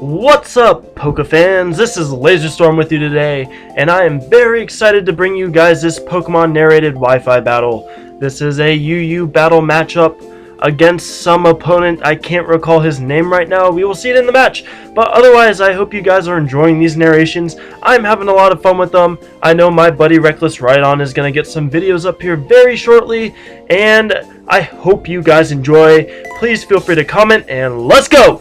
What's up, Poke fans? This is LazerStorm with you today, and I am very excited to bring you guys this Pokemon narrated Wi-Fi battle. This is a UU battle matchup against some opponent. I can't recall his name right now. We will see it in the match. But otherwise, I hope you guys are enjoying these narrations. I'm having a lot of fun with them. I know my buddy Reckless Ride-On is going to get some videos up here very shortly, and I hope you guys enjoy. Please feel free to comment, and let's go!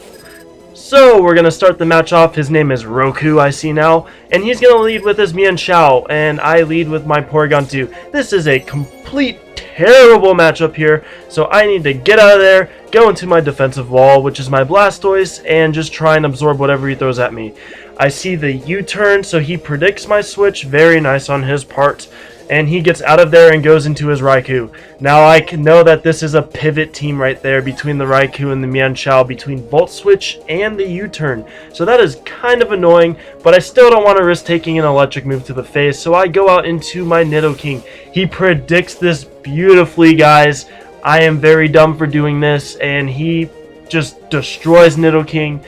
So, we're going to start the match off. His name is Roku, I see now. And he's going to lead with his Mienshao, and I lead with my Porygon 2. This is a complete terrible matchup here, so I need to get out of there, go into my defensive wall, which is my Blastoise, and just try and absorb whatever he throws at me. I see the U-turn, so he predicts my switch. Very nice on his part. And he gets out of there and goes into his Raikou. Now I can know that this is a pivot team right there between the Raikou and the Mienshao, between Volt Switch and the U-turn. So that is kind of annoying, but I still don't want to risk taking an electric move to the face, so I go out into my Nidoking. He predicts this beautifully, guys. I am very dumb for doing this, and he just destroys Nidoking.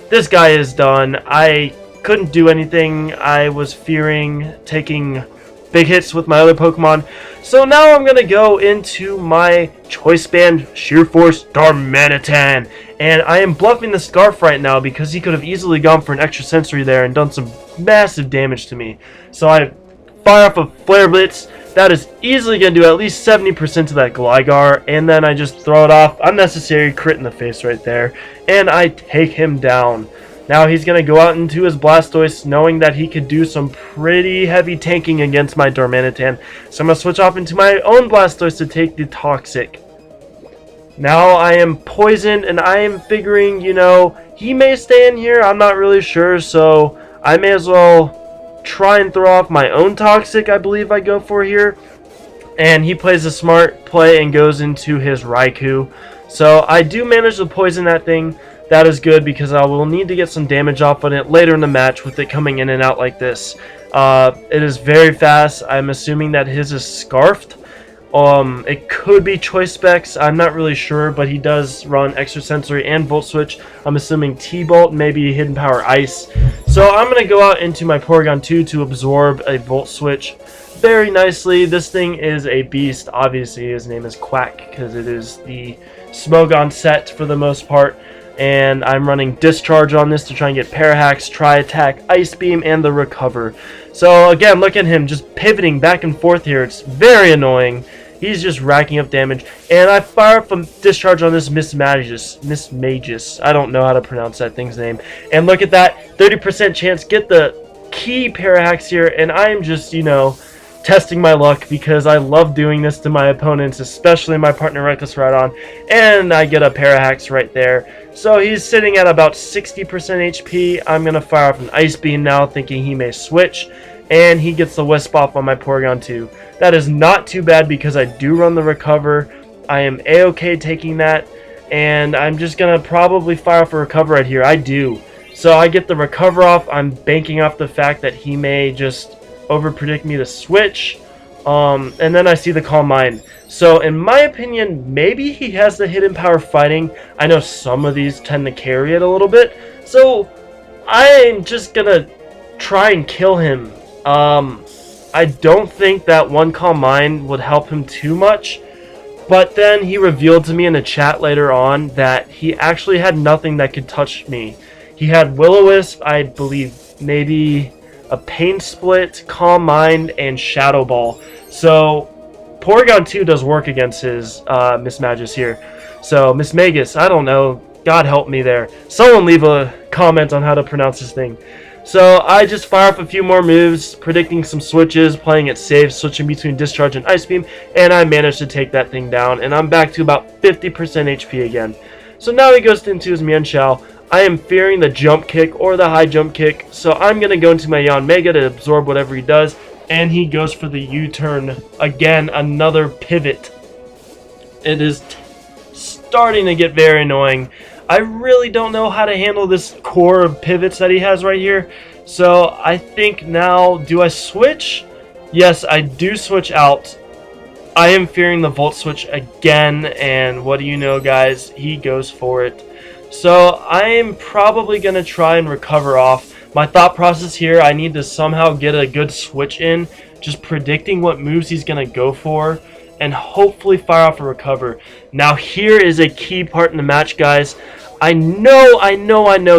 This guy is done. I couldn't do anything. I was fearing taking big hits with my other Pokemon. So now I'm going to go into my Choice Band Sheer Force Darmanitan. And I am bluffing the Scarf right now because he could have easily gone for an extra sensory there and done some massive damage to me. So I fire off a Flare Blitz. That is easily going to do at least 70% to that Gligar. And then I just throw it off. Unnecessary crit in the face right there. And I take him down. Now he's going to go out into his Blastoise knowing that he could do some pretty heavy tanking against my Darmanitan. So I'm going to switch off into my own Blastoise to take the Toxic. Now I am poisoned and I am figuring, you know, he may stay in here. I'm not really sure, so I may as well try and throw off my own Toxic, I believe I go for here. And he plays a smart play and goes into his Raikou. So I do manage to poison that thing. That is good because I will need to get some damage off on it later in the match with it coming in and out like this. It is very fast. I'm assuming that his is Scarfed. It could be Choice Specs. I'm not really sure, but he does run Extra Sensory and Volt Switch. I'm assuming T-Bolt, maybe Hidden Power Ice. So I'm going to go out into my Porygon 2 to absorb a Volt Switch very nicely. This thing is a beast. Obviously, his name is Quack because it is the Smogon set for the most part. And I'm running Discharge on this to try and get Parahacks, Tri-Attack, Ice Beam, and the Recover. So again, look at him just pivoting back and forth here. It's very annoying. He's just racking up damage. And I fire up a Discharge on this Miss Magus. I don't know how to pronounce that thing's name. And look at that, 30% chance. Get the key Parahacks here. And I'm just, you know, testing my luck because I love doing this to my opponents, especially my partner Reckless Ride-On, and I get a Parahacks right there. So he's sitting at about 60% HP. I'm going to fire off an Ice Beam now, thinking he may switch, and he gets the Wisp off on my Porygon 2. That is not too bad because I do run the Recover. I am A-okay taking that, and I'm just going to probably fire off a Recover right here. I do. So I get the Recover off. I'm banking off the fact that he may just overpredict me to switch, and then I see the Calm Mind. So in my opinion, maybe he has the Hidden Power Fighting. I know some of these tend to carry it a little bit, so I'm just gonna try and kill him. I don't think that one Calm Mind would help him too much, but then he revealed to me in a chat later on that he actually had nothing that could touch me. He had Will-O-Wisp, I believe maybe a Pain Split, Calm Mind, and Shadow Ball. So Porygon 2 does work against his Miss Magus here. So Miss Magus, I don't know. God help me there. Someone leave a comment on how to pronounce this thing. So I just fire off a few more moves, predicting some switches, playing it safe, switching between Discharge and Ice Beam, and I managed to take that thing down, and I'm back to about 50% HP again. So now he goes into his Mienshao. I am fearing the Jump Kick or the High Jump Kick, so I'm going to go into my Yanmega to absorb whatever he does, and he goes for the U-turn. Again, another pivot. It is starting to get very annoying. I really don't know how to handle this core of pivots that he has right here, so I think now, do I switch? Yes, I do switch out. I am fearing the Volt Switch again, and what do you know, guys? He goes for it. So I'm probably going to try and recover off. My thought process here, I need to somehow get a good switch in, just predicting what moves he's going to go for, and hopefully fire off a recover. Now here is a key part in the match, guys. I know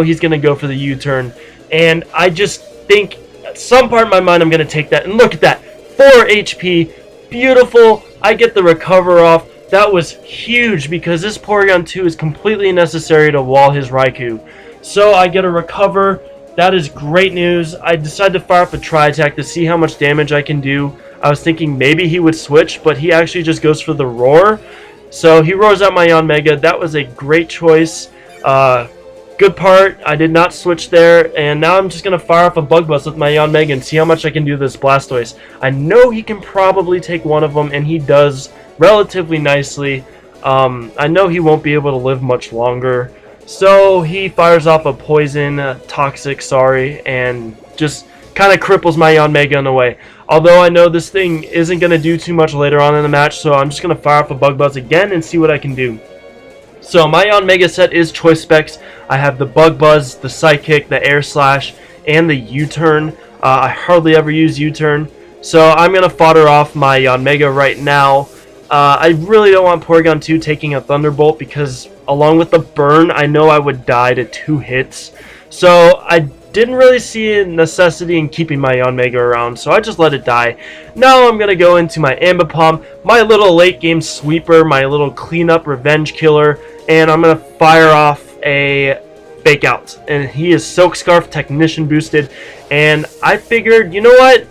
he's going to go for the U-turn, and I just think at some part in my mind I'm going to take that. And look at that, 4 HP, beautiful. I get the recover off. That was huge because this Porygon 2 is completely necessary to wall his Raikou. So I get a recover. That is great news. I decided to fire up a Tri-Attack to see how much damage I can do. I was thinking maybe he would switch, but he actually just goes for the Roar. So he roars out my Yanmega. That was a great choice. Good part. I did not switch there. And now I'm just going to fire off a Bug Buzz with my Yanmega and see how much I can do this Blastoise. I know he can probably take one of them, and he does relatively nicely. I know he won't be able to live much longer. So he fires off a Poison, Toxic, and just kind of cripples my Yanmega in a way. Although I know this thing isn't going to do too much later on in the match, so I'm just going to fire off a Bug Buzz again and see what I can do. So my Yanmega set is choice specs. I have the Bug Buzz, the Psychic, the Air Slash, and the U-turn. I hardly ever use U-turn. So I'm going to fodder off my Yanmega right now. I really don't want Porygon 2 taking a Thunderbolt because along with the burn, I know I would die to 2 hits. So I didn't really see a necessity in keeping my Yanmega around, so I just let it die. Now I'm going to go into my Ambipom, my little late game sweeper, my little cleanup revenge killer, and I'm going to fire off a Fake Out. And he is Silk Scarf Technician boosted, and I figured, you know what?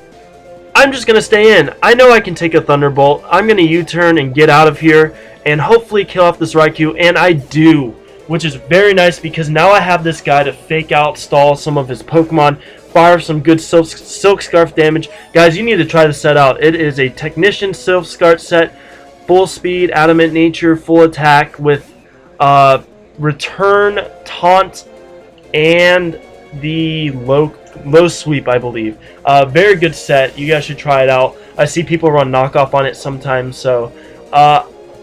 I'm just going to stay in. I know I can take a Thunderbolt. I'm going to U-turn and get out of here and hopefully kill off this Raikou, and I do, which is very nice because now I have this guy to fake out, stall some of his Pokemon, fire some good Silk Scarf damage. Guys, you need to try this set out. It is a Technician Silk Scarf set, full speed, adamant nature, full attack with return, taunt, and the low sweep, I believe. Very good set. You guys should try it out. I see people run knockoff on it sometimes, so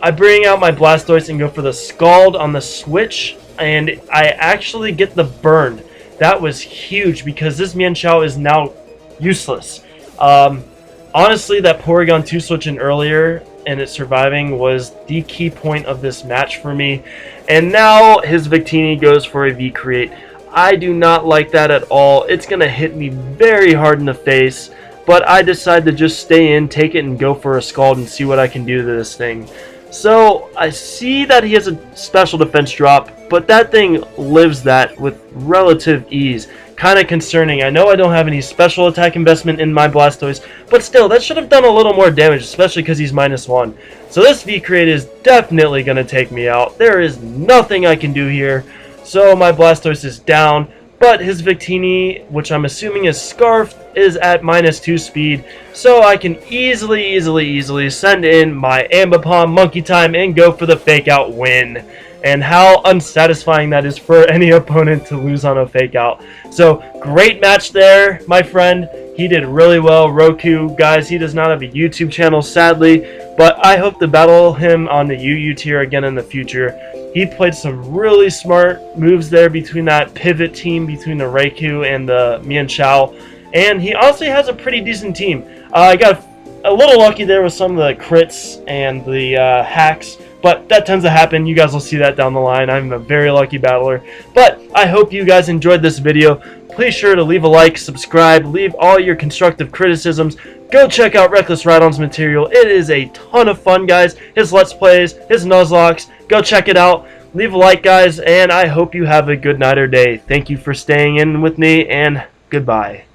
I bring out my Blastoise and go for the Scald on the switch, and I actually get the burn. That was huge because this Mienshao is now useless. Honestly, that Porygon 2 switching earlier and it surviving was the key point of this match for me. And now his Victini goes for a V-Create. I do not like that at all. It's going to hit me very hard in the face, but I decide to just stay in, take it, and go for a Scald and see what I can do to this thing. So I see that he has a special defense drop, but that thing lives that with relative ease. Kind of concerning. I know I don't have any special attack investment in my Blastoise, but still, that should have done a little more damage, especially because he's -1. So this V-Create is definitely going to take me out. There is nothing I can do here. So my Blastoise is down, but his Victini, which I'm assuming is Scarfed, is at -2 speed. So I can easily send in my Ambipom Monkey Time and go for the Fake Out win. And how unsatisfying that is for any opponent to lose on a Fake Out. So great match there, my friend. He did really well. Roku, guys, he does not have a YouTube channel, sadly, but I hope to battle him on the UU tier again in the future. He played some really smart moves there between that pivot team between the Raikou and the Mienshao, and he honestly has a pretty decent team. I got a little lucky there with some of the crits and the hacks, but that tends to happen. You guys will see that down the line. I'm a very lucky battler. But I hope you guys enjoyed this video. Please sure to leave a like, subscribe, leave all your constructive criticisms. Go check out Reckless Ride-On's material. It is a ton of fun, guys. His Let's Plays, his Nuzlocke. Go check it out. Leave a like, guys, and I hope you have a good night or day. Thank you for staying in with me, and goodbye.